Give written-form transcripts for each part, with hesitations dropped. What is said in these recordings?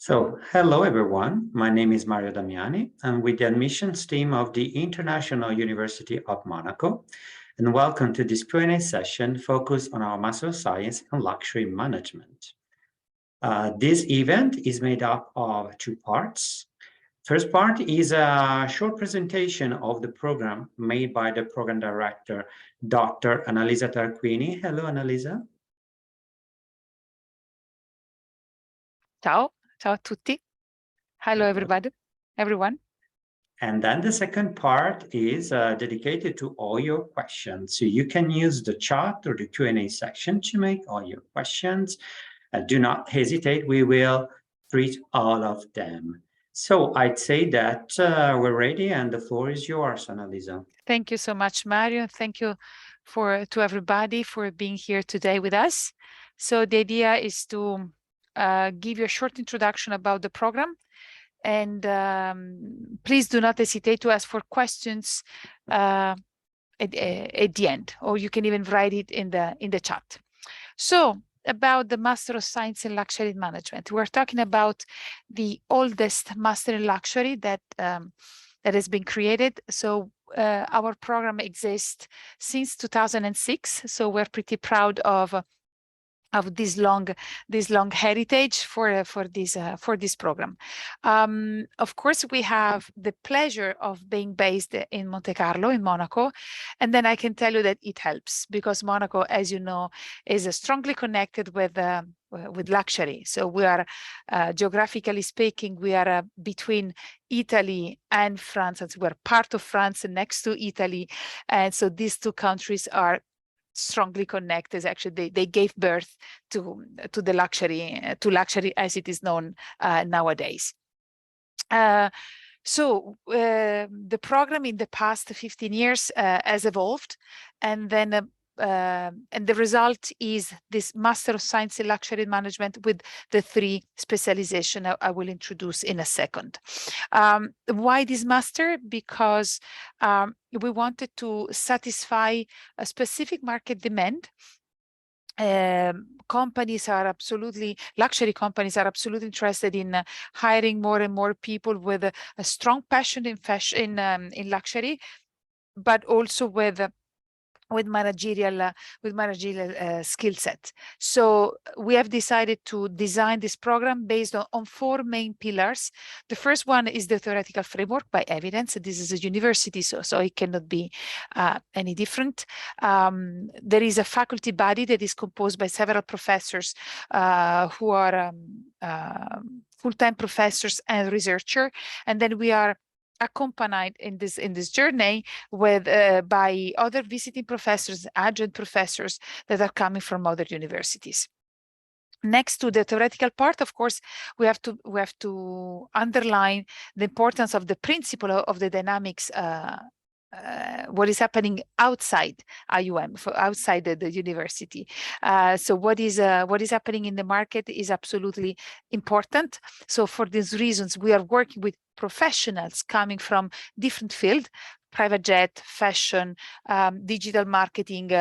Hello everyone. My name is Mario Damiani. I'm with the admissions team of the International University of Monaco, and welcome to this Q&A session focused on our Master of Science in Luxury Management. This event is made up of two parts. First part is a short presentation of the program made by the program director, Dr. Annalisa Tarquini. Hello, Annalisa. Ciao, ciao a tutti. Hello, everyone. And then the second part is dedicated to all your questions. So you can use the chat or the Q&A section to make all your questions. Do not hesitate, we will treat all of them. So I'd say that we're ready and the floor is yours, Annalisa. Thank you so much, Mario. Thank you to everybody for being here today with us. So the idea is to give you a short introduction about the program. And please do not hesitate to ask for questions at the end, or you can even write it in the chat. So about the Master of Science in Luxury Management, we're talking about the oldest Master in Luxury that has been created. So our program exists since 2006. So we're pretty proud of this long heritage for this program. Of course, we have the pleasure of being based in Monte Carlo in Monaco, and then I can tell you that it helps because Monaco, as you know, is strongly connected with luxury. So we are geographically speaking, we are between Italy and France, and we're part of France next to Italy, and so these two countries are strongly connected. Actually, they gave birth to the luxury as it is known nowadays. So the program in the past 15 years has evolved, and then and the result is this Master of Science in Luxury Management with the 3 specializations I will introduce in a second. Why this master? Because we wanted to satisfy a specific market demand. Luxury companies are absolutely interested in hiring more and more people with a strong passion in fashion, in luxury, but also with managerial skill set. So we have decided to design this program based on 4 main pillars. The first one is the theoretical framework by evidence. This is a university, so it cannot be any different. There is a faculty body that is composed by several professors who are full-time professors and researchers, and then we are accompanied in this journey with by other visiting professors, adjunct professors that are coming from other universities. Next to the theoretical part, of course, we have to underline the importance of the principle of the dynamics. What is happening outside IUM, outside the university. So what is happening in the market is absolutely important. So for these reasons, we are working with professionals coming from different fields: private jet, fashion, digital marketing,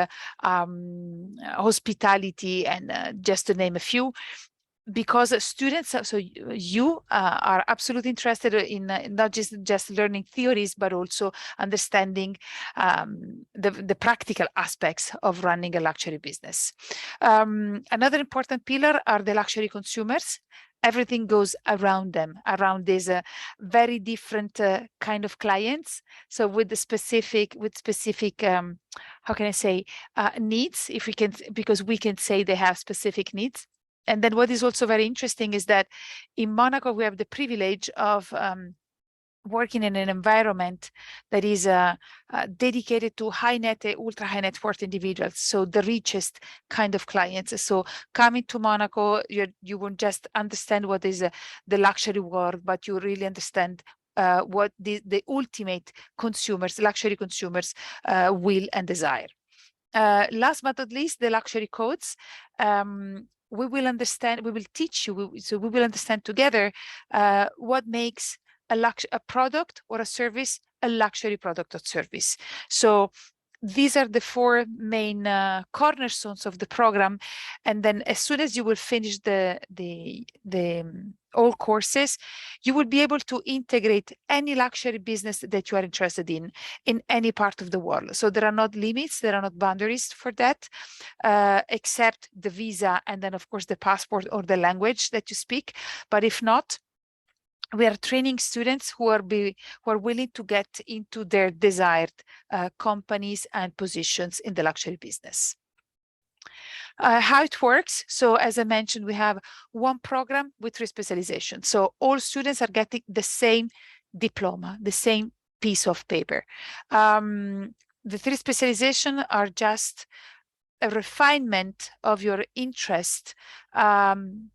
hospitality, and just to name a few. Because students, so you are absolutely interested in not just learning theories, but also understanding the practical aspects of running a luxury business. Another important pillar are the luxury consumers. Everything goes around them, around these very different kind of clients. So with specific how can I say, needs, if we can, because we can say they have specific needs. And then what is also very interesting is that in Monaco, we have the privilege of working in an environment that is dedicated to ultra high net worth individuals, so the richest kind of clients. So coming to Monaco, you won't just understand what is the luxury world, but you really understand what the ultimate consumers, luxury consumers, will and desire. Last but not least, the luxury codes. We will teach you, so we will understand together what makes a product or a service a luxury product or service. So these are the four main cornerstones of the program. And then as soon as you will finish the all courses, you will be able to integrate any luxury business that you are interested in any part of the world. So there are not limits, there are not boundaries for that, except the visa and then of course the passport or the language that you speak. But if not, we are training students who are willing to get into their desired companies and positions in the luxury business. How it works. So as I mentioned, we have one program with 3 specializations. So all students are getting the same diploma, the same piece of paper. The 3 specializations are just a refinement of your interest, and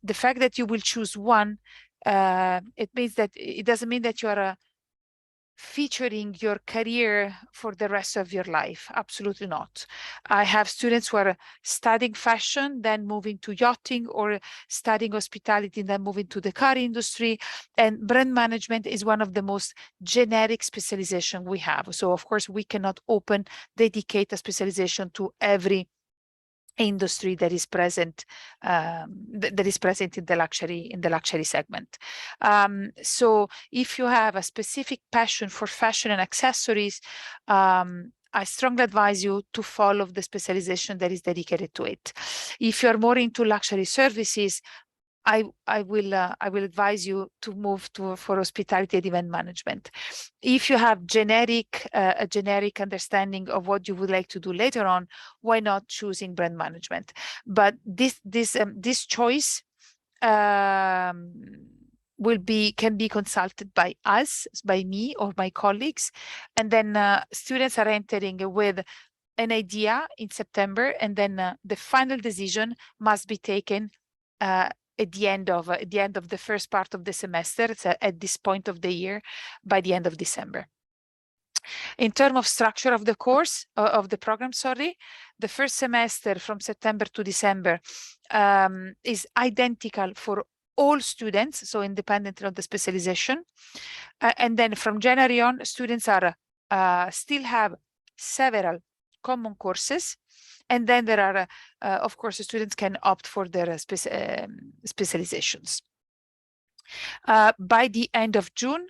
the fact that you will choose one, it means that it doesn't mean that you are featuring your career for the rest of your life. Absolutely not. I have students who are studying fashion, then moving to yachting, or studying hospitality, and then moving to the car industry. And brand management is one of the most generic specialization we have. So of course we cannot dedicate a specialization to every industry that is present in the luxury segment. So if you have a specific passion for fashion and accessories, I strongly advise you to follow the specialization that is dedicated to it. If you're more into luxury services, I will advise you to move for hospitality and event management. If you have a generic understanding of what you would like to do later on, why not choosing brand management? But this choice can be consulted by us, by me or my colleagues, and then students are entering with an idea in September, and then the final decision must be taken at the end of the first part of the semester. It's at this point of the year, by the end of December. In terms of structure of the course, of the program, the first semester from September to December is identical for all students, so independent of the specialization. And then from January on, students are still have several common courses. And then there are, of course, the students can opt for their specializations. By the end of June,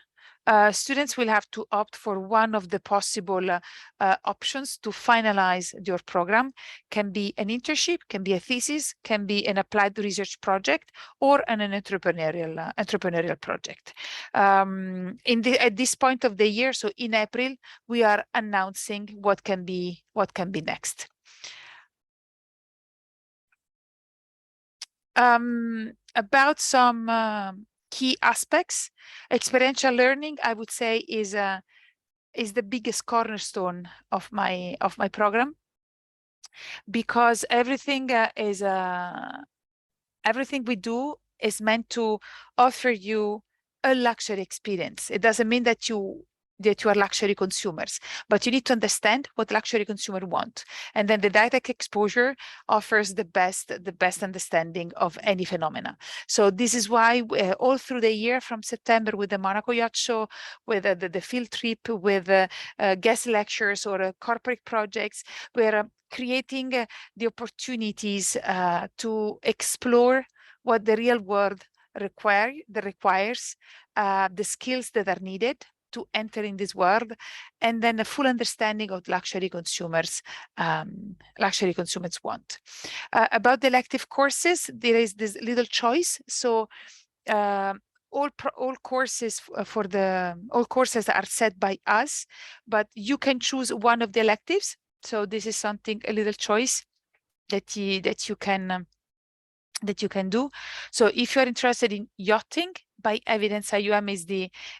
students will have to opt for one of the possible options to finalize your program. Can be an internship, can be a thesis, can be an applied research project, or an entrepreneurial project. At this point of the year, so in April, we are announcing what can be next. About some key aspects, experiential learning, I would say, is the biggest cornerstone of my program, because everything we do is meant to offer you a luxury experience. It doesn't mean that you are luxury consumers, but you need to understand what luxury consumer want. And then the direct exposure offers the best understanding of any phenomena. So this is why all through the year, from September with the Monaco Yacht Show, with the field trip, with guest lectures or corporate projects, we're creating the opportunities to explore what the real world requires, the skills that are needed to enter in this world, and then a full understanding of luxury consumers want. About the elective courses, there is this little choice. So all courses are set by us, but you can choose one of the electives. So this is something, a little choice that you can do. So if you're interested in yachting, by evidence IUM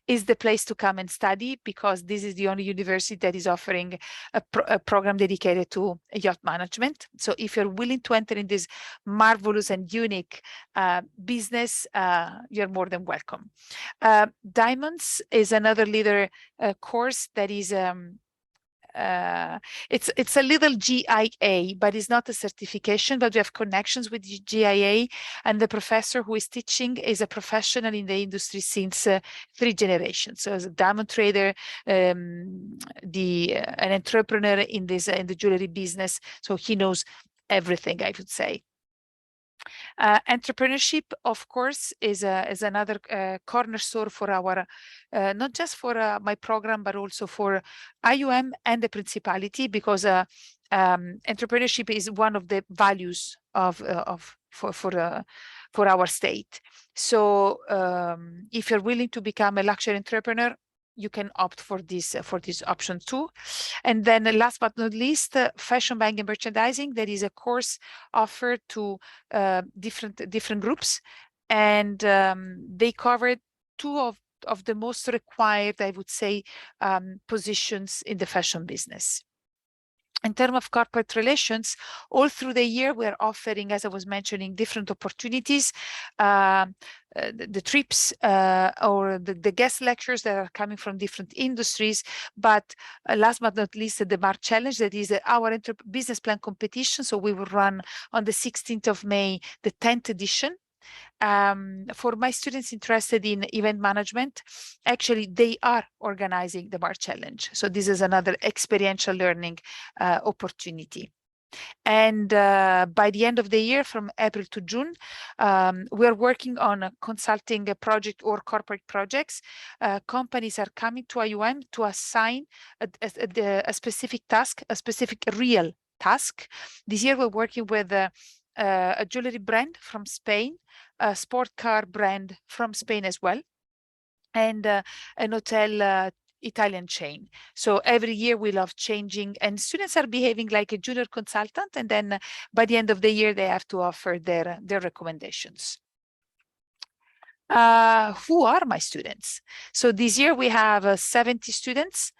is the place to come and study, because this is the only university that is offering a program dedicated to yacht management. So if you're willing to enter in this marvelous and unique business, you're more than welcome. Diamonds is another leader course that is it's a little GIA, but it's not a certification, but we have connections with the GIA, and the professor who is teaching is a professional in the industry since 3 generations. So as a diamond trader, an entrepreneur in the jewelry business, so he knows everything, I would say. Entrepreneurship, of course, is another cornerstone for our, not just for my program, but also for IUM and the Principality, because entrepreneurship is one of the values for our state. So if you're willing to become a luxury entrepreneur, you can opt for this option too. And then last but not least, fashion buying and merchandising. There is a course offered to different groups, and they covered 2 of the most required, I would say, positions in the fashion business. In terms of corporate relations, all through the year, we're offering, as I was mentioning, different opportunities, the trips or the guest lectures that are coming from different industries. But last but not least, the MAR Challenge, that is our business plan competition. So we will run on the 16th of May, the 10th edition. For my students interested in event management, actually they are organizing the MAR Challenge. So this is another experiential learning opportunity. And by the end of the year, from April to June, we're working on a consulting a project or corporate projects. Companies are coming to IUM to assign a specific task, a specific real task. This year, we're working with a jewelry brand from Spain, a sport car brand from Spain as well, and an hotel Italian chain. So every year we love changing, and students are behaving like a junior consultant, and then by the end of the year they have to offer their recommendations. Who are my students? So this year we have 70 students,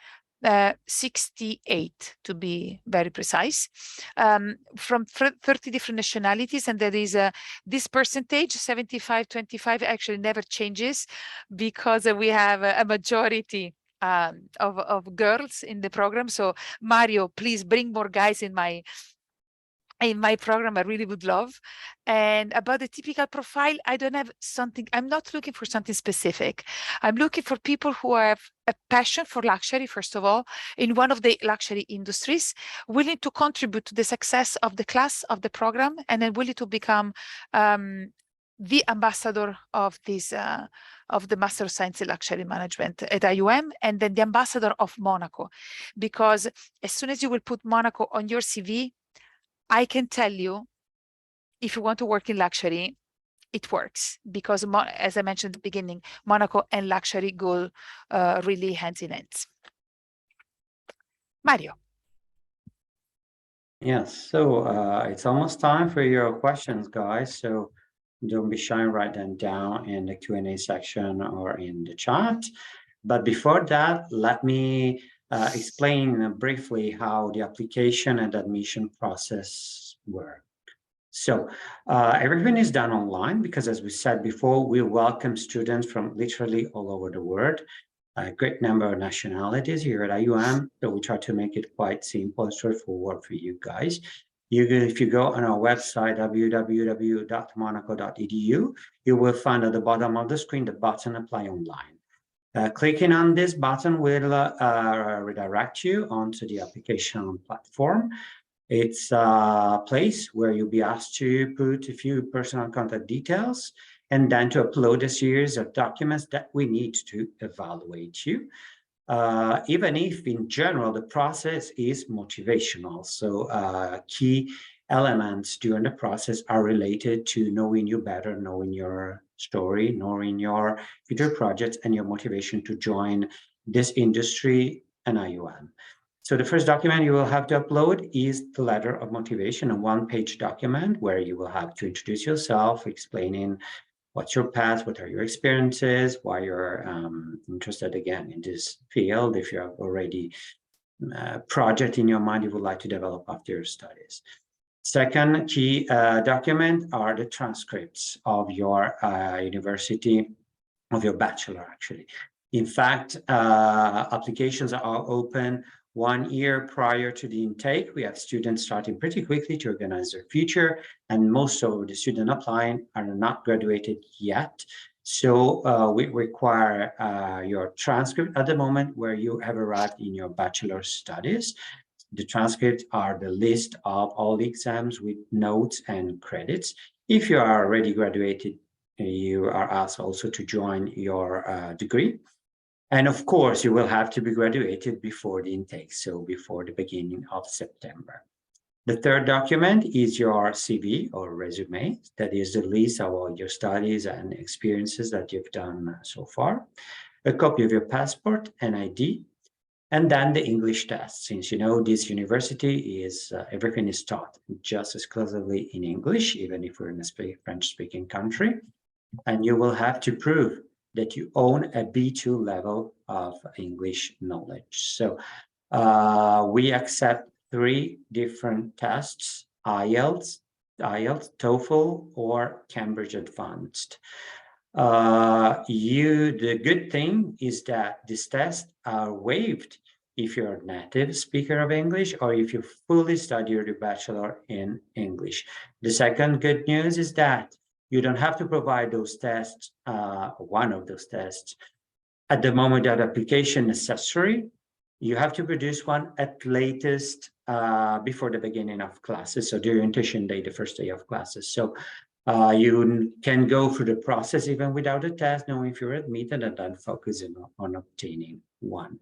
68 to be very precise, from 30 different nationalities, and there is this percentage 75-25 actually never changes, because we have a majority of girls in the program. So Mario, please bring more guys in my program. I really would love. And about the typical profile, I don't have something, I'm not looking for something specific. I'm looking for people who have a passion for luxury, first of all, in one of the luxury industries, willing to contribute to the success of the class, of the program, and then willing to become the ambassador of this of the Master of Science in Luxury Management at IUM, and then the ambassador of Monaco. Because as soon as you will put Monaco on your CV, I can tell you, if you want to work in luxury, it works, because as I mentioned at the beginning, Monaco and luxury go really hand in hand. Mario. Yes, so it's almost time for your questions, guys. So don't be shy, write them down in the Q&A section or in the chat. But before that, let me explain briefly how the application and admission process work. So everything is done online, because as we said before, we welcome students from literally all over the world, a great number of nationalities here at IUM. So we try to make it quite simple and straightforward for you guys. If you go on our website, www.monaco.edu, you will find at the bottom of the screen the button Apply Online. Clicking on this button will redirect you onto the application platform. It's a place where you'll be asked to put a few personal contact details, and then to upload a series of documents that we need to evaluate you. Even if in general the process is motivational. So key elements during the process are related to knowing you better, knowing your story, knowing your future projects, and your motivation to join this industry and IUM. So the first document you will have to upload is the letter of motivation, a one-page document where you will have to introduce yourself, explaining what's your path, what are your experiences, why you're interested again in this field, if you have already a project in your mind you would like to develop after your studies. Second key document are the transcripts of your university, of your bachelor actually. In fact, applications are open 1 year prior to the intake, we have students starting pretty quickly to organize their future, and most of the students applying are not graduated yet. So we require your transcript at the moment where you have arrived in your bachelor's studies. The transcripts are the list of all the exams with notes and credits. If you are already graduated, you are asked also to join your degree. And of course, you will have to be graduated before the intake, so before the beginning of September. The third document is your CV or resume. That is the list of all your studies and experiences that you've done so far. A copy of your passport and ID, and then the English test. Since you know this university is everything is taught just exclusively in English, even if we're in a French-speaking country, and you will have to prove that you own a B2 level of English knowledge. So we accept 3 different tests: IELTS, TOEFL, or Cambridge Advanced. The good thing is that these tests are waived if you're a native speaker of English or if you fully study your bachelor in English. The second good news is that you don't have to provide those tests, one of those tests, at the moment that application necessary. You have to produce one at latest before the beginning of classes, so the orientation day, the first day of classes. So you can go through the process even without a test, knowing if you're admitted, and then focusing on obtaining one.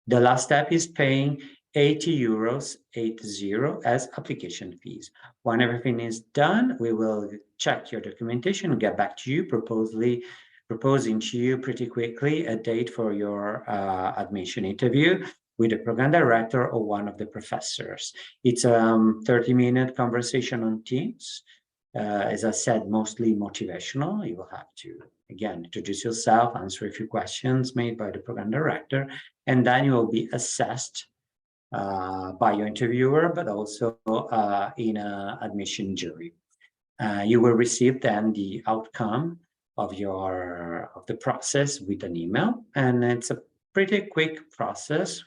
The last step is paying 80 euros, 80, as application fees. When everything is done, we will check your documentation and get back to you, proposing to you pretty quickly a date for your admission interview with the program director or one of the professors. It's a 30-minute conversation on Teams. As I said, mostly motivational. You will have to, again, introduce yourself, answer a few questions made by the program director, and then you will be assessed by your interviewer, but also in an admission jury. You will receive then the outcome of the process with an email, and it's a pretty quick process.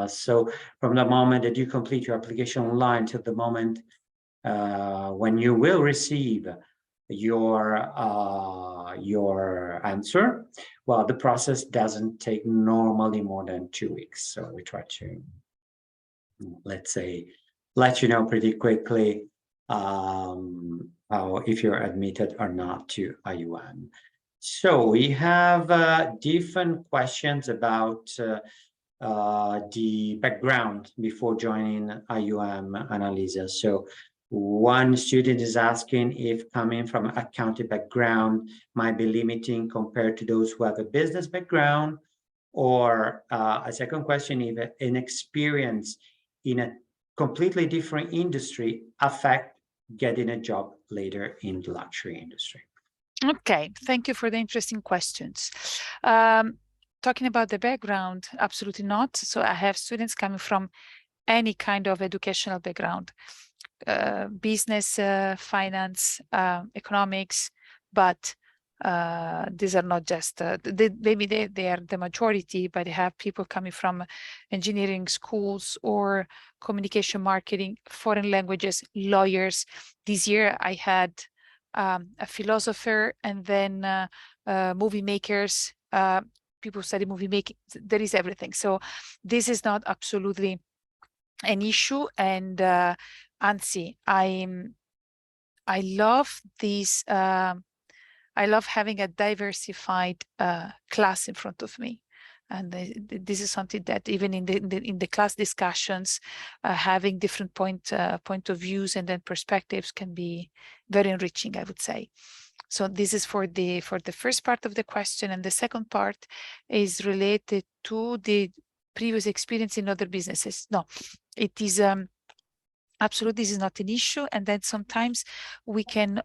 So from the moment that you complete your application online till the moment when you will receive your answer, well, the process doesn't take normally more than 2 weeks. So we try to, let's say, let you know pretty quickly if you're admitted or not to IUM. So we have different questions about the background before joining IUM, Annalisa. So one student is asking if coming from an accounting background might be limiting compared to those who have a business background, or a second question, if an experience in a completely different industry affect getting a job later in the luxury industry. Okay, thank you for the interesting questions. Talking about the background, absolutely not. So I have students coming from any kind of educational background, business, finance, economics, but these are not just, maybe they are the majority, but they have people coming from engineering schools or communication marketing, foreign languages, lawyers. This year I had a philosopher, and then movie makers, people study movie making. There is everything. So this is not absolutely an issue. And Anzi, I love this. I love having a diversified class in front of me. And this is something that even in the class discussions, having different point of views and then perspectives can be very enriching, I would say. So this is for the first part of the question, and the second part is related to the previous experience in other businesses. No, it is absolutely, this is not an issue. And then sometimes we can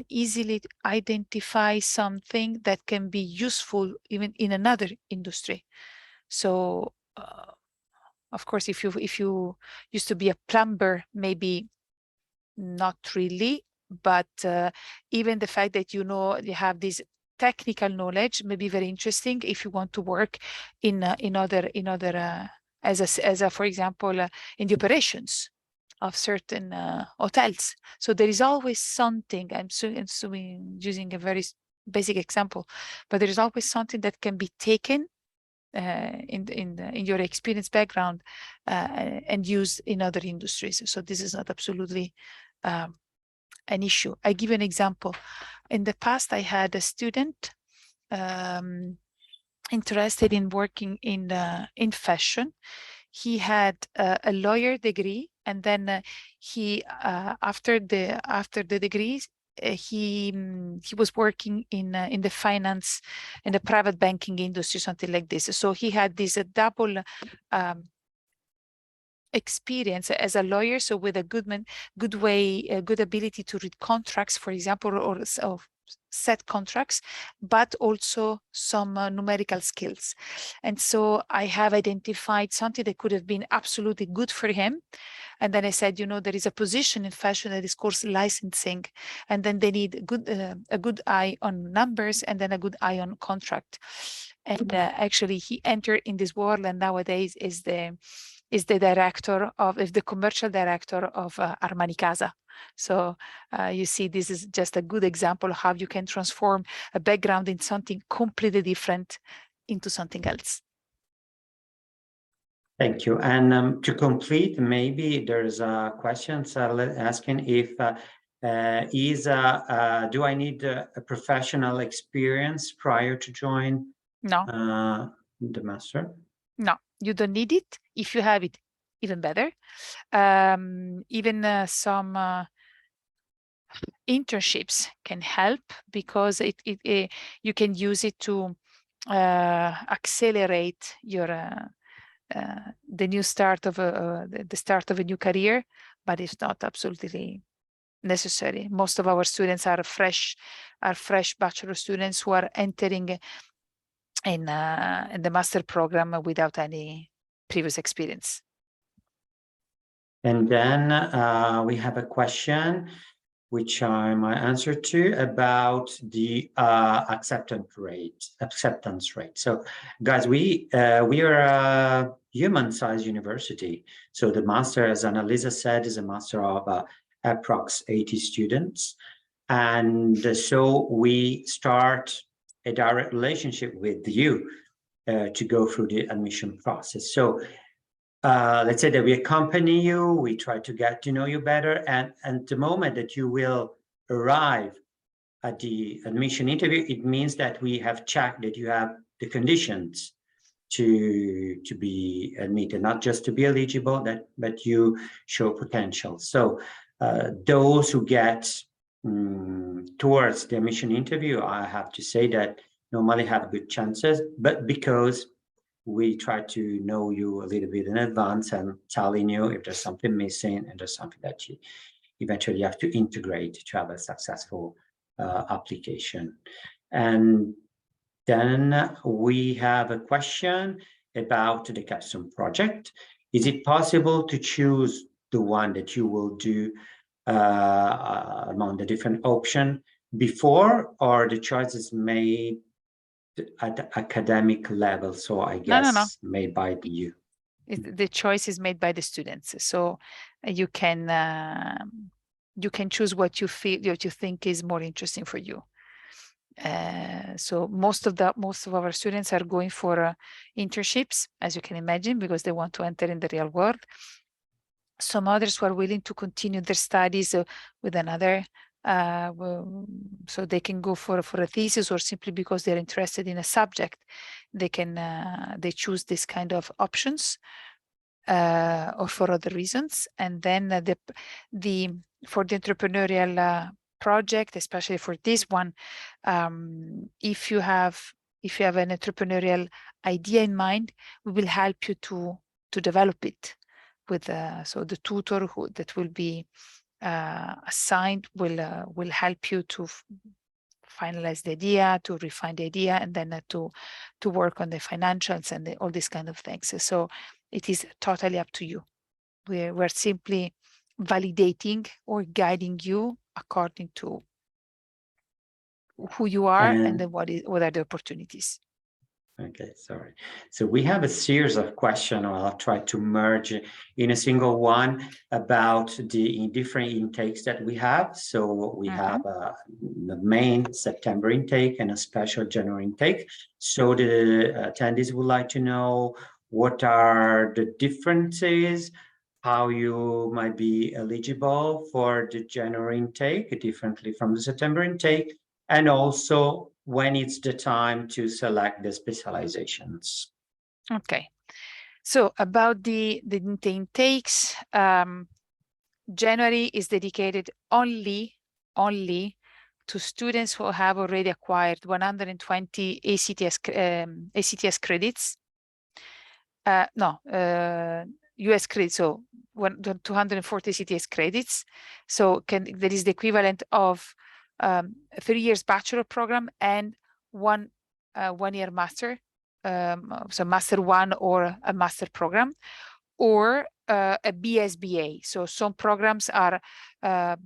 easily identify something that can be useful even in another industry. So of course, if you used to be a plumber, maybe not really, but even the fact that you have this technical knowledge may be very interesting if you want to work in other as a for example in the operations of certain hotels. So there is always something. I'm assuming using a very basic example, but there is always something that can be taken in your experience background and used in other industries. So this is not absolutely an issue. I give an example. In the past, I had a student interested in working in fashion. He had a lawyer degree, and then he after the degrees he was working in the finance, in the private banking industry, something like this. So he had this double experience as a lawyer, so with a good ability to read contracts, for example, or set contracts, but also some numerical skills. And so I have identified something that could have been absolutely good for him. And then I said, you know, there is a position in fashion that is called licensing, and then they need a good eye on numbers and then a good eye on contract. And actually he entered in this world, and nowadays is the commercial director of Armani Casa. So you see, this is just a good example of how you can transform a background in something completely different into something else. Thank you. And to complete, maybe there's a question asking if do I need a professional experience prior to join the master? No, you don't need it. If you have it, even better. Even some internships can help, because you can use it to accelerate your the start of a new career, but it's not absolutely necessary. Most of our students are fresh bachelor students who are entering in the master program without any previous experience. And then we have a question, which I might answer to, about the acceptance rate. So, guys, we are a human-sized university. So the master, as Annalisa said, is a master of approx 80 students, and so we start a direct relationship with you to go through the admission process. So let's say that we accompany you, we try to get to know you better, and the moment that you will arrive at the admission interview, it means that we have checked that you have the conditions to be admitted, not just to be eligible, but you show potential. So those who get towards the admission interview, I have to say that normally have good chances, but because we try to know you a little bit in advance and telling you if there's something missing and there's something that you eventually have to integrate to have a successful application. And then we have a question about the capstone project. Is it possible to choose the one that you will do among the different options before, or the choice is made at the academic level? So I guess made by you. The choice is made by the students. So you can choose what you think is more interesting for you. So most of our students are going for internships, as you can imagine, because they want to enter in the real world. Some others who are willing to continue their studies with another, so they can go for a thesis, or simply because they're interested in a subject, they choose this kind of options, or for other reasons. And then for the entrepreneurial project, especially for this one, if you have an entrepreneurial idea in mind, we will help you to develop it with so the tutor that will be assigned will help you to finalize the idea, to refine the idea, and then to work on the financials and all these kind of things. So it is totally up to you. We're simply validating or guiding you according to who you are and And then what are the opportunities. okay, sorry. So we have a series of questions. I'll try to merge in a single one about the different intakes that we have. So we have the main September intake and a special January intake. So the attendees would like to know what are the differences, how you might be eligible for the January intake differently from the September intake, and also when it's the time to select the specializations. Okay, so about the intakes, January is dedicated only to students who have already acquired 120 ACTS credits. US credits, so 240 ACTS credits. So that is the equivalent of 3 years bachelor program and one year master, so master 1 or a master program, or a BSBA. So some programs are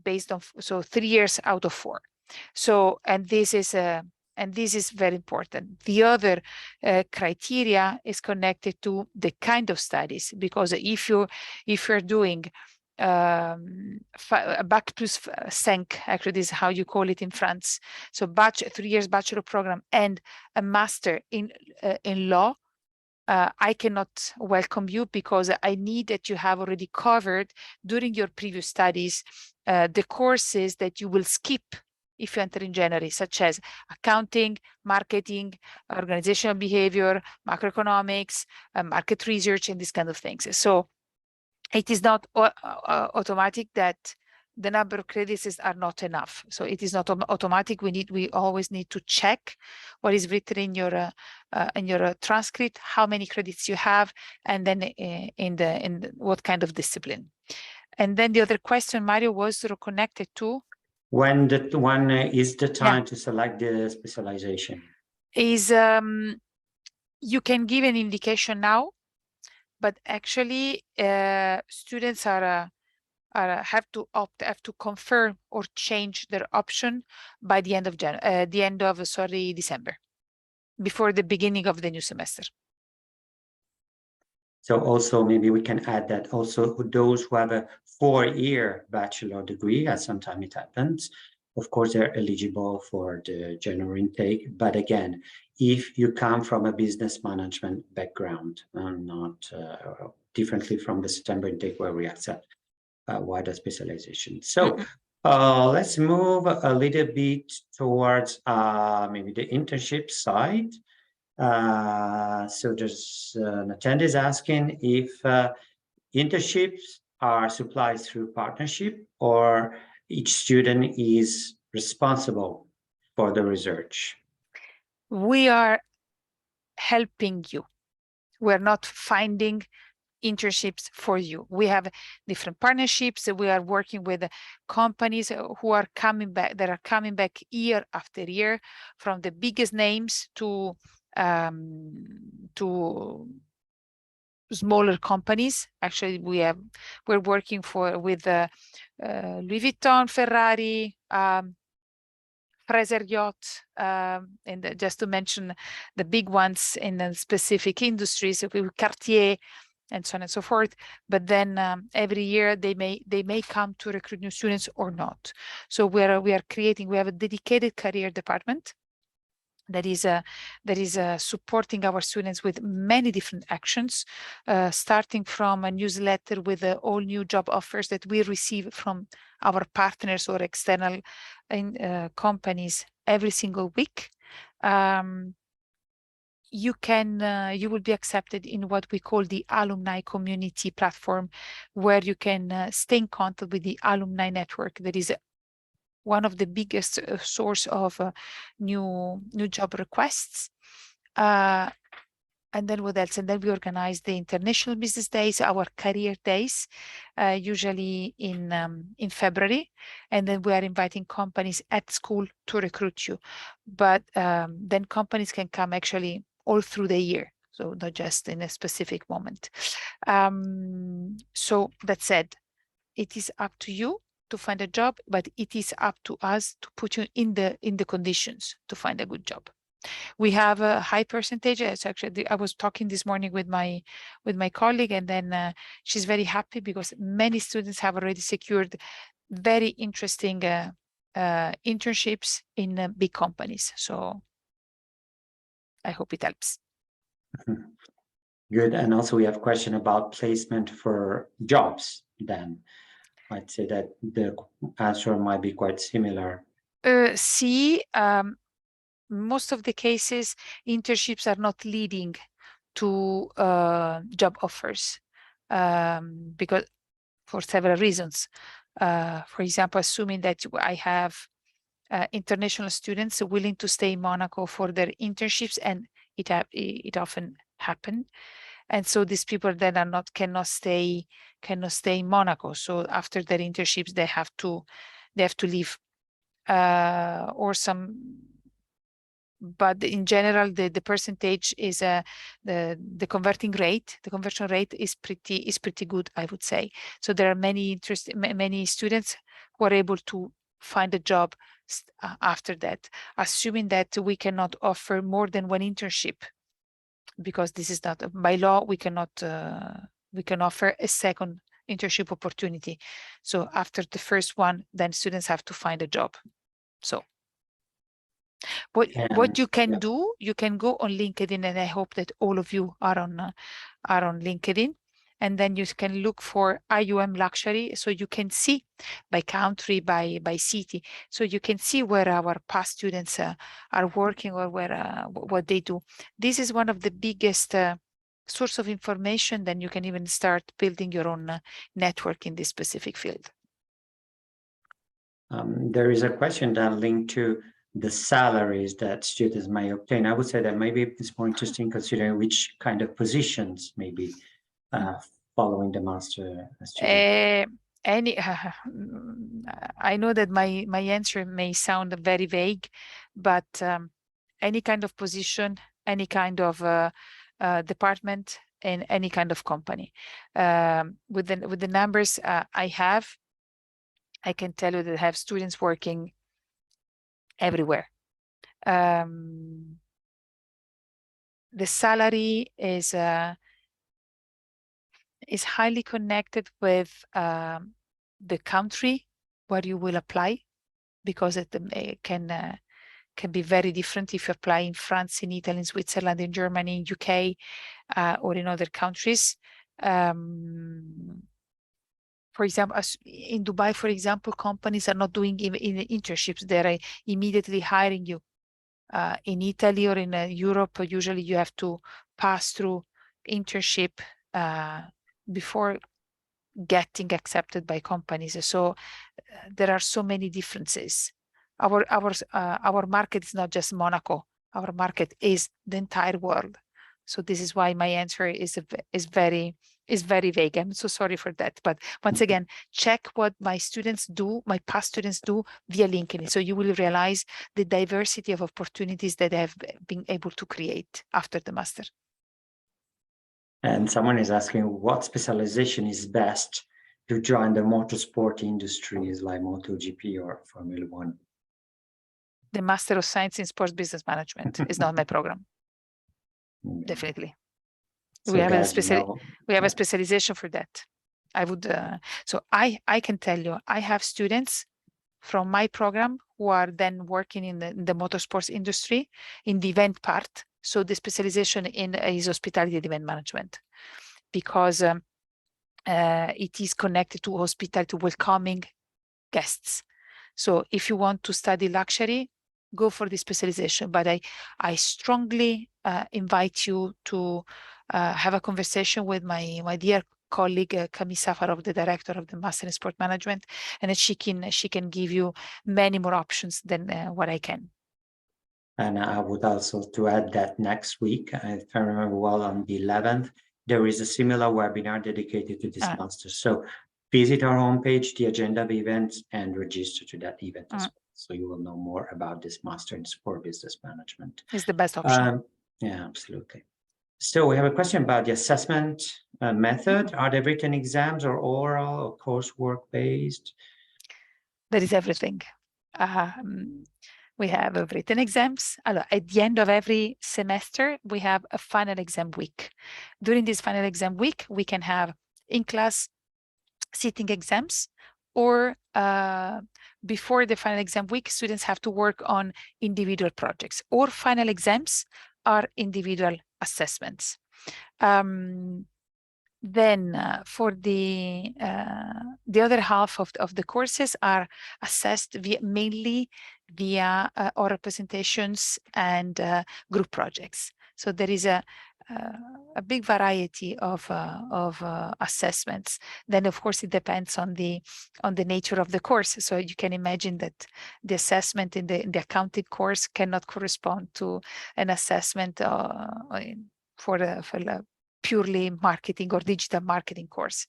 based on 3 years out of 4. So and this is very important. The other criteria is connected to the kind of studies, because if you're doing bac plus 5, actually this is how you call it in France. So 3 years bachelor program and a master in law, I cannot welcome you, because I need that you have already covered during your previous studies the courses that you will skip if you enter in January, such as accounting, marketing, organizational behavior, macroeconomics, market research, and these kind of things. So it is not automatic that the number of credits are not enough. So it is not automatic. We always need to check what is written in your transcript, how many credits you have, and then in what kind of discipline. And then the other question, Mario, was sort of connected to when is the time to select the specialization? Is you can give an indication now, but actually students have to confirm or change their option by the end of December, before the beginning of the new semester. So also maybe we can add that also those who have a 4-year bachelor degree, as sometimes it happens, of course they're eligible for the January intake. But again, if you come from a business management background, not differently from the September intake where we accept wider specialization. So let's move a little bit towards maybe the internship side. So there's an attendee asking if internships are supplied through partnership, or each student is responsible for the research. We are helping you. We're not finding internships for you. We have different partnerships. We are working with companies who are coming back year after year, from the biggest names to smaller companies. Actually, we're working with Louis Vuitton, Ferrari, Fraser Yacht, and just to mention the big ones in the specific industries, with Cartier, and so on and so forth. But then every year they may come to recruit new students or not. So we have a dedicated career department that is supporting our students with many different actions, starting from a newsletter with all new job offers that we receive from our partners or external companies every single week. You will be accepted in what we call the alumni community platform, where you can stay in contact with the alumni network. That is one of the biggest source of new job requests. And then what else? And then we organize the International Business Days, our career days, usually in February. And then we are inviting companies at school to recruit you. But then companies can come actually all through the year, so not just in a specific moment. So that said, it is up to you to find a job, but it is up to us to put you in the conditions to find a good job. We have a high percentage. It's actually, I was talking this morning with my colleague, and then she's very happy because many students have already secured very interesting internships in big companies. So I hope it helps. Good. And also we have a question about placement for jobs. Then I'd say that the answer might be quite similar. See, most of the cases, internships are not leading to job offers because for several reasons. For example, assuming that I have international students willing to stay in Monaco for their internships, and it often happens. And so these people then cannot stay in Monaco. So after their internships, they have to leave, or some. But in general, the percentage is the conversion rate is pretty good, I would say. So there are many students who are able to find a job after that, assuming that we cannot offer more than one internship, because this is not by law. We cannot we can offer a second internship opportunity. So after the first one, then students have to find a job. So what you can do, you can go on LinkedIn, and I hope that all of you are on LinkedIn, and then you can look for IUM Luxury, so you can see by country, by city, so you can see where our past students are working, or where what they do. This is one of the biggest source of information. Then you can even start building your own network in this specific field. There is a question then linked to the salaries that students may obtain. I would say that maybe it's more interesting considering which kind of positions maybe following the master student. I know that my answer may sound very vague, but any kind of position, any kind of department, in any kind of company. With the numbers I have, I can tell you that I have students working everywhere. The salary is highly connected with the country where you will apply, because it can be very different if you apply in France, in Italy, in Switzerland, in Germany, in UK, or in other countries. For example, in Dubai, for example, companies are not doing even internships. They're immediately hiring you. In Italy or in Europe, usually you have to pass through internship before getting accepted by companies. So there are so many differences. Our market is not just Monaco. Our market is the entire world. So this is why my answer is very vague. I'm so sorry for that. But once again, check what my students do, my past students do via LinkedIn. So you will realize the diversity of opportunities that they have been able to create after the master. And someone is asking what specialization is best to join the motorsport industries like MotoGP or Formula One. The Master of Science in Sports Business Management is not my program. Definitely. So we have a specialization for that. I would so I can tell you, I have students from my program who are then working in the motorsports industry in the event part. So the specialization is hospitality and event management, because it is connected to hospitality, to welcoming guests. So if you want to study luxury, go for the specialization. But I strongly invite you to have a conversation with my dear colleague Camille Safarov, the director of the Master in Sport Management, and that she can give you many more options than what I can. And I would also to add that next week, if I remember well, on the 11th, there is a similar webinar dedicated to this master. So visit our homepage, the agenda of events, and register to that event as well. So you will know more about this master in sport business management. It's the best option. Yeah, absolutely. So we have a question about the assessment method. Are they written exams or oral or coursework based? That is everything. We have written exams. At the end of every semester, we have a final exam week. During this final exam week, we can have in-class sitting exams, or before the final exam week, students have to work on individual projects, or final exams are individual assessments. Then for the other half of the courses are assessed mainly via oral presentations and group projects. So there is a big variety of assessments. Then of course it depends on the nature of the course. So you can imagine that the assessment in the accounting course cannot correspond to an assessment for the purely marketing or digital marketing course.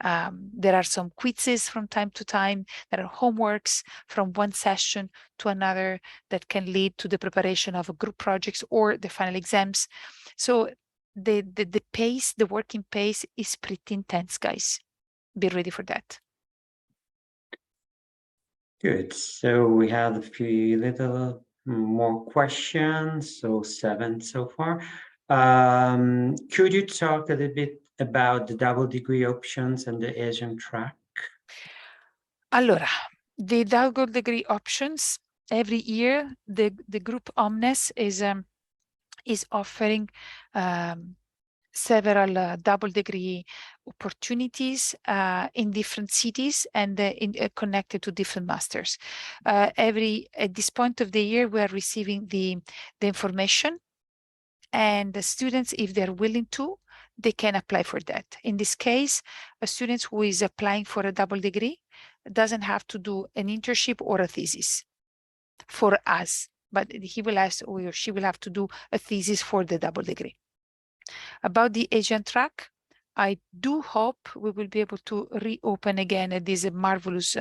There are some quizzes from time to time. There are homeworks from one session to another that can lead to the preparation of group projects or the final exams. So the pace, the working pace is pretty intense, guys. Be ready for that. Good. So we have a few little more questions. So 7 so far. Could you talk a little bit about the double degree options and the Asian track? Allora, the double degree options, every year the group Omnes is offering several double degree opportunities in different cities and connected to different masters. At this point of the year, we are receiving the information, and the students, if they're willing to, they can apply for that. In this case, a student who is applying for a double degree doesn't have to do an internship or a thesis for us, but he will have, or she will have to do a thesis for the double degree. About the Asian track, I do hope we will be able to reopen again this marvelous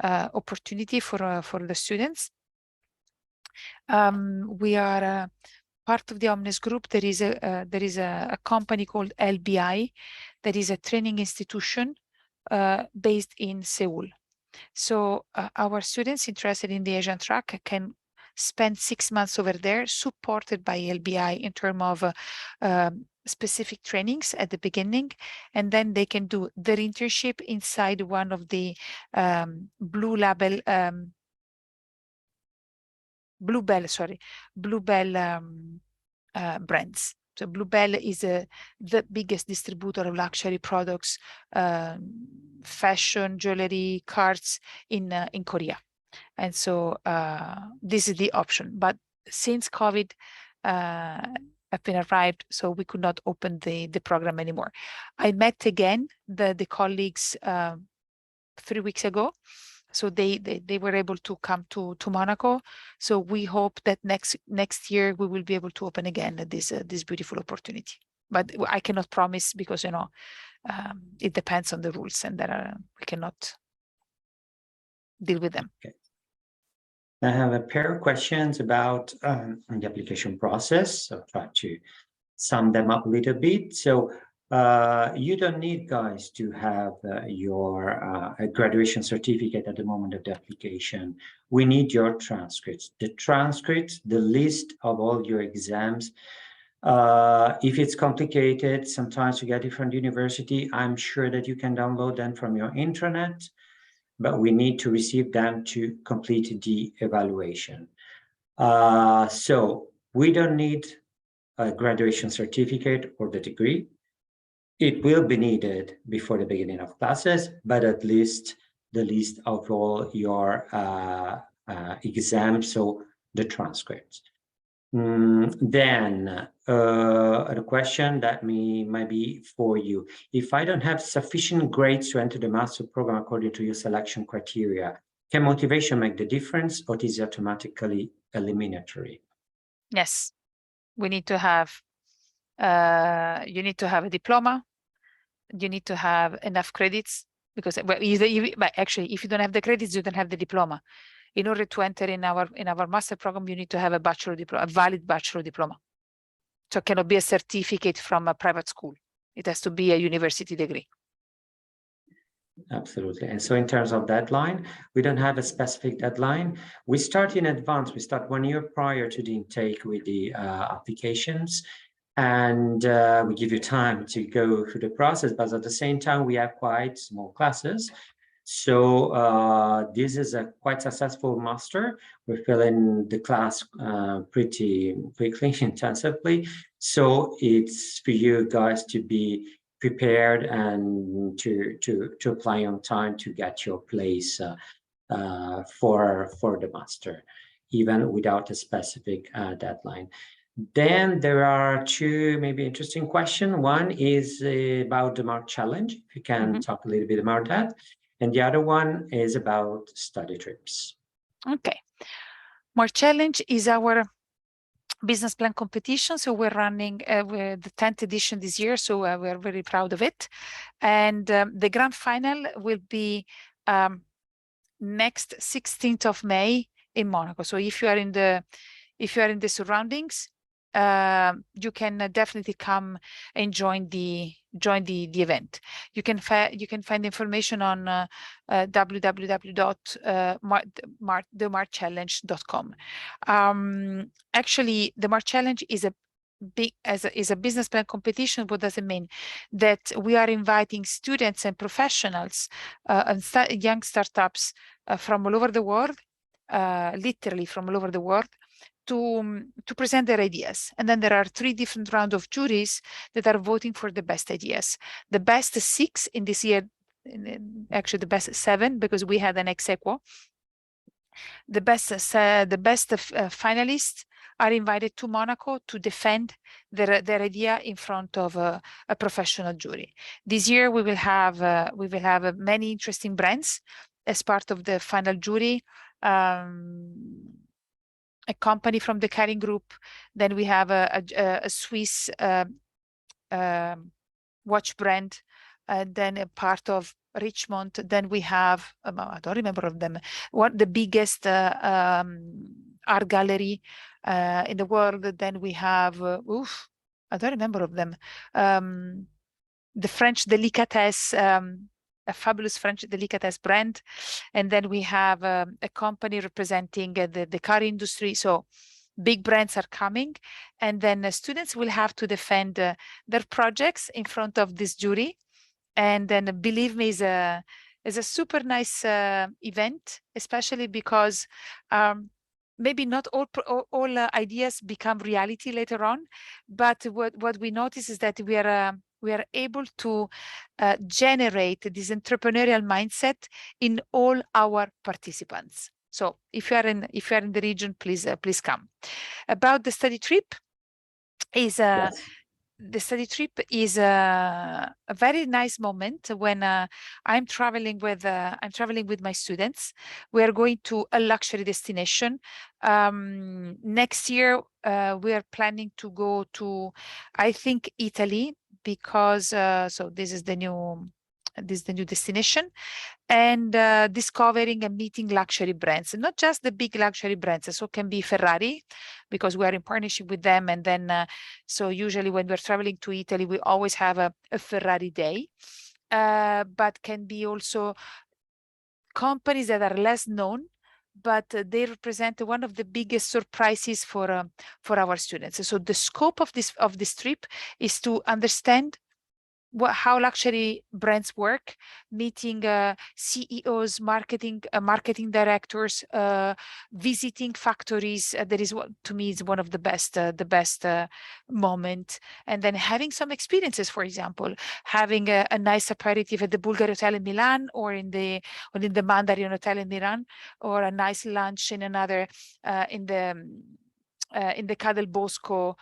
opportunity for the students. We are part of the Omnes group. There is a company called LBI, that is a training institution based in Seoul. So our students interested in the Asian track can spend 6 months over there, supported by LBI in terms of specific trainings at the beginning, and then they can do their internship inside one of the Blue Bell brands. So Bluebell is the biggest distributor of luxury products, fashion, jewelry, cards in Korea. And so this is the option. But since COVID have been arrived, so we could not open the program anymore. I met again the colleagues 3 weeks ago. So they were able to come to Monaco. So we hope that next year we will be able to open again this beautiful opportunity. But I cannot promise, because it depends on the rules, and we cannot deal with them. Okay. I have a pair of questions about the application process. So I'll try to sum them up a little bit. So you don't need, guys, to have your graduation certificate at the moment of the application. We need your transcripts. The transcripts, the list of all your exams. If it's complicated, sometimes you get different university, I'm sure that you can download them from your intranet, but we need to receive them to complete the evaluation. So we don't need a graduation certificate or the degree. It will be needed before the beginning of classes, but at least the list of all your exams, so the transcripts. Then a question that might be for you. If I don't have sufficient grades to enter the master program according to your selection criteria, can motivation make the difference, or is it automatically eliminatory? Yes, we need to have, you need to have a diploma. You need to have enough credits, because but actually, if you don't have the credits, you don't have the diploma. In order to enter in our master program, you need to have a bachelor diploma, a valid bachelor diploma. So it cannot be a certificate from a private school. It has to be a university degree. Absolutely. And so in terms of deadline, we don't have a specific deadline. We start in advance. We start 1 year prior to the intake with the applications, and we give you time to go through the process. But at the same time, we have quite small classes. So this is a quite successful master. We're filling the class pretty quickly, intensively. So it's for you guys to be prepared and to apply on time to get your place for the master, even without a specific deadline. Then there are two maybe interesting questions. One is about the Mark Challenge, if you can talk a little bit about that. And the other one is about study trips. Okay. Mark Challenge is our business plan competition. So we're running with the 10th edition this year. So we're very proud of it. And the grand final will be next 16th of May in Monaco. So if you are in the surroundings, you can definitely come and join the event. You can find information on www.themarkchallenge.com. Actually, the Mark Challenge is a business plan competition. What does it mean? That we are inviting students and professionals and young startups from all over the world, literally from all over the world, to present their ideas. And then there are 3 different rounds of juries that are voting for the best ideas. The best 6 in this year, actually the best 7, because we had an ex aequo. The best finalists are invited to Monaco to defend their idea in front of a professional jury. This year we will have many interesting brands as part of the final jury. A company from the Kering Group. Then we have a Swiss watch brand. Then a part of Richemont. Then we have I don't remember of them. What the biggest art gallery in the world. Then we have I don't remember of them. The French Delicatesse. A fabulous French delicatesse brand. And then we have a company representing the car industry. So big brands are coming. And then students will have to defend their projects in front of this jury. And then believe me, is a super nice event, especially because maybe not all ideas become reality later on. But what we notice is that we are able to generate this entrepreneurial mindset in all our participants. So if you are in the region, please come. About the study trip, is Yes. the study trip is a very nice moment when I'm traveling with my students. We are going to a luxury destination. Next year we are planning to go to, I think, Italy, because so this is the new destination, and discovering and meeting luxury brands, and not just the big luxury brands. So it can be Ferrari, because we are in partnership with them. And then so usually when we're traveling to Italy, we always have a Ferrari day, but can be also companies that are less known, but they represent one of the biggest surprises for our students. So the scope of this trip is to understand how luxury brands work, meeting CEOs, marketing directors, visiting factories. That is what, to me, is one of the best moment. And then having some experiences, for example, having a nice aperitif at the Bulgari Hotel in Milan, or in the Mandarin Hotel in Milan, or a nice lunch in another in the Ca del Bosco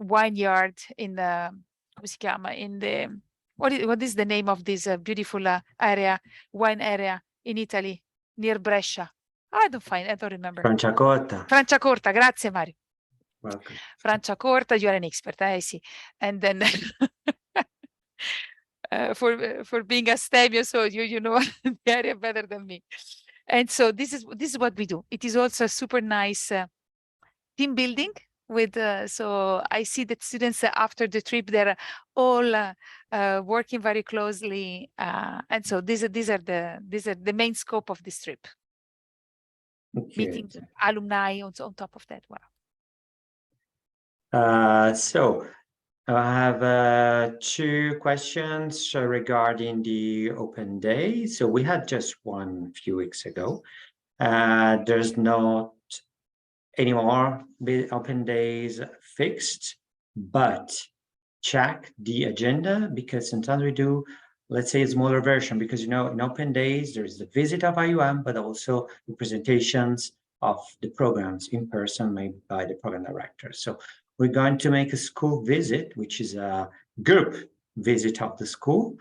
vineyard in the what is the name of this beautiful wine area in Italy near Brescia? I don't remember. Franciacorta. Franciacorta, grazie Mario. Welcome. Franciacorta, you are an expert, I see. And then for being a Stemio, so you know the area better than me. And so this is what we do. It is also a super nice team building with so I see that students after the trip, they're all working very closely, and so these are the main scope of this trip. Meeting Good. alumni on top of that. Wow. So I have 2 questions regarding the open day. So we had just one a few weeks ago. There's not any more open days fixed, but check the agenda, because sometimes we do, let's say, a smaller version, because, you know, in open days, there's the visit of IUM, but also the presentations of the programs in person made by the program director. So we're going to make a school visit, which is a group visit of the school,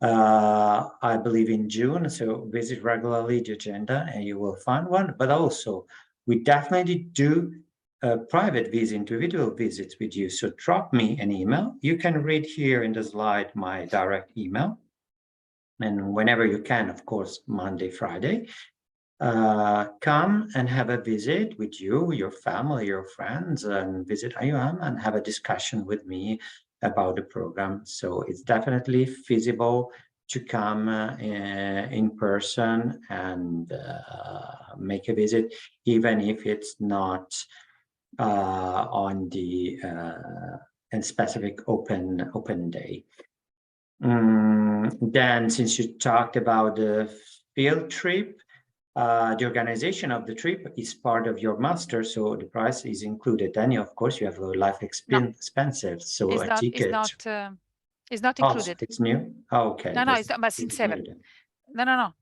I believe in June. So visit regularly the agenda and you will find one, but also we definitely do private visit, individual visits with you. So drop me an email. You can read here in the slide my direct email. And whenever you can, of course, Monday, Friday, come and have a visit with you, your family, your friends, and visit IUM and have a discussion with me about the program. So it's definitely feasible to come in person and make a visit, even if it's not on the specific open day. Then, since you talked about the field trip, the organization of the trip is part of your master, so the price is included. Then, of course, you have life expenses, so It's a not. ticket. It's not Oh, included. it's new. Oh, okay. No, it's not. But since ever. No.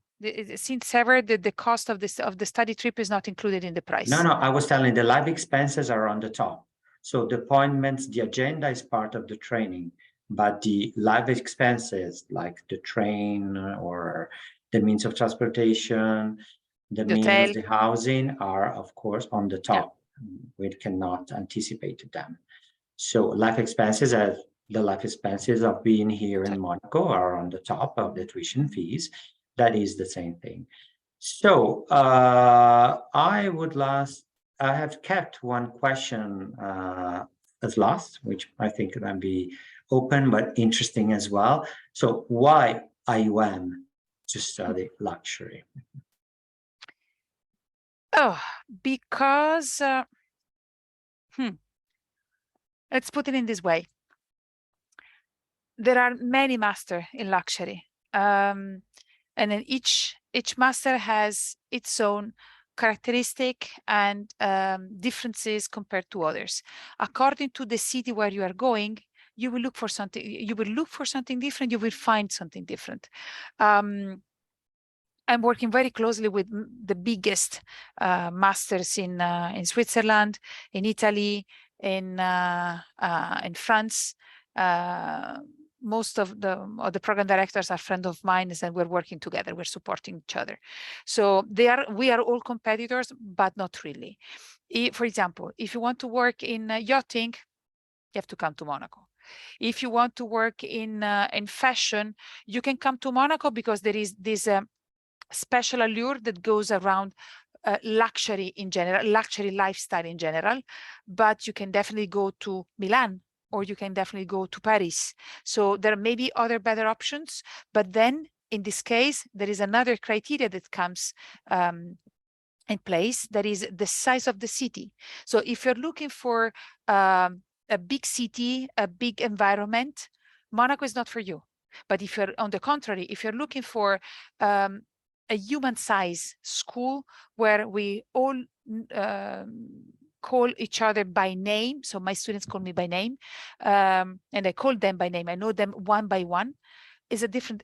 Since ever, the cost of the study trip is not included in the price. No, I was telling the life expenses are on the top. So the appointments, the agenda is part of the training, but the life expenses like the train or the means of transportation, the meals, the housing are, of course, on the top. We cannot anticipate them. So life expenses, as the life expenses of being here in Monaco, are on the top of the tuition fees. That is the same thing. So I have kept one question as last, which I think can be open but interesting as well. So why IUM to study luxury? Oh, because let's put it in this way. There are many masters in luxury, and then each master has its own characteristic and differences compared to others. According to the city where you are going, you will look for something. You will look for something different. You will find something different. I'm working very closely with the biggest masters in Switzerland, in Italy, in France. Most of the program directors are friends of mine, and we're working together. We're supporting each other. So we are all competitors, but not really. For example, if you want to work in yachting, you have to come to Monaco. If you want to work in fashion, you can come to Monaco because there is this special allure that goes around luxury in general, luxury lifestyle in general, but you can definitely go to Milan or you can definitely go to Paris. So there may be other better options, but then in this case, there is another criteria that comes in place, that is the size of the city. So if you're looking for a big city, a big environment, Monaco is not for you. But if you're, on the contrary, if you're looking for a human size school where we all call each other by name, so my students call me by name, and I call them by name, I know them one by one, is a different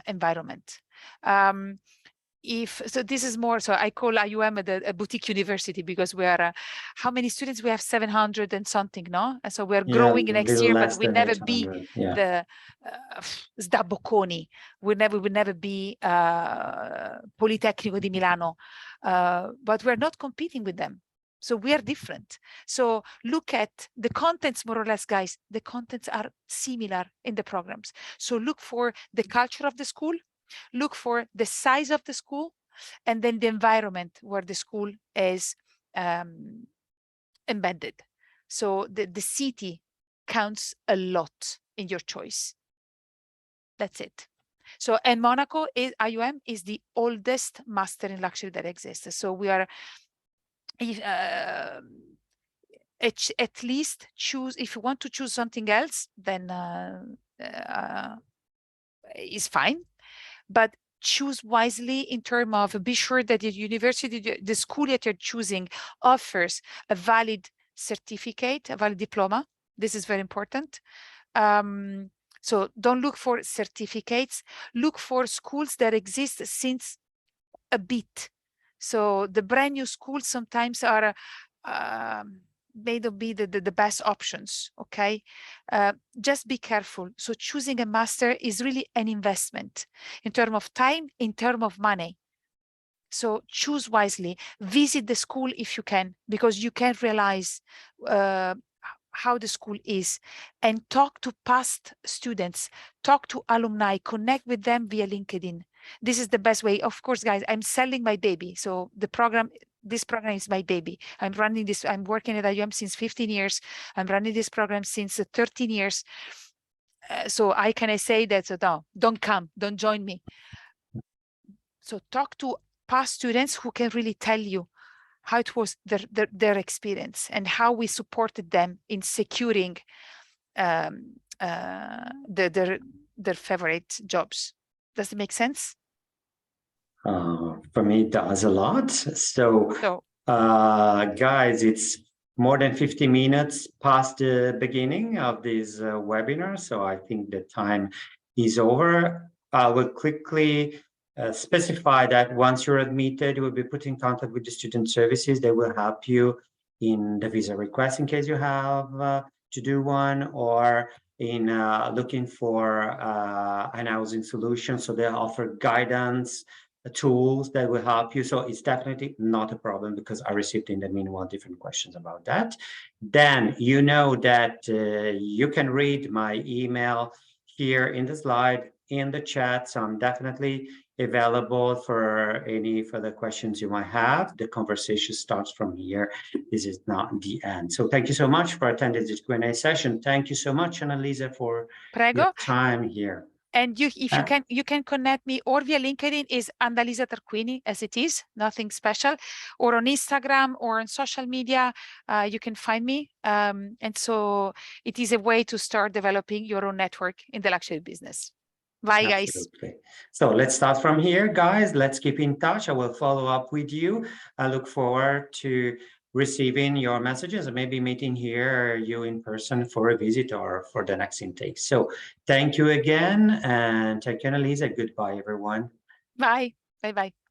environment. So this is more, so I call IUM a boutique university because we are, how many students? We have 700 and something, no? And so we're growing next year, but we never be the SDA Bocconi. We will never be Politecnico di Milano, but we're not competing with them. So we are different. So look at the contents, more or less, guys. The contents are similar in the programs. So look for the culture of the school, look for the size of the school, and then the environment where the school is embedded. So the city counts a lot in your choice. That's it. So, and Monaco is, IUM is the oldest master in luxury that exists. So we are, at least choose, if you want to choose something else, then is fine. But choose wisely in terms of, be sure that the university, the school that you're choosing offers a valid certificate, a valid diploma. This is very important. So don't look for certificates, look for schools that exist since a bit. So the brand new schools sometimes are may not be the best options, okay? Just be careful. So choosing a master is really an investment in terms of time, in terms of money. So choose wisely, visit the school if you can, because you can realize how the school is, and talk to past students, talk to alumni, connect with them via LinkedIn. This is the best way. Of course, guys, I'm selling my baby. So the program, this program is my baby. I'm running this, I'm working at IUM since 15 years. I'm running this program since 13 years. So I can say that, no, don't come, don't join me. So talk to past students who can really tell you how it was their experience and how we supported them in securing their favorite jobs. Does it make sense? For me, it does a lot. So guys, it's more than 50 minutes past the beginning of this webinar. So I think the time is over. I will quickly specify that once you're admitted, you will be put in contact with the student services. They will help you in the visa request in case you have to do one, or in looking for an housing solution. So they offer guidance, tools that will help you. So it's definitely not a problem, because I received in the meanwhile different questions about that. Then you know that you can read my email here in the slide, in the chat. So I'm definitely available for any further questions you might have. The conversation starts from here. This is not the end. So thank you so much for attending this Q&A session. Thank you so much, Annalisa, for your time here. And if you can connect me or via LinkedIn is Annalisa Tarquini, as it is, nothing special, or on Instagram or on social media, you can find me. And so it is a way to start developing your own network in the luxury business. Bye, guys. Absolutely. So let's start from here, guys. Let's keep in touch. I will follow up with you. I look forward to receiving your messages and maybe meeting here you in person for a visit or for the next intake. So thank you again, and thank you, Annalisa. Goodbye, everyone. Bye. Bye-bye.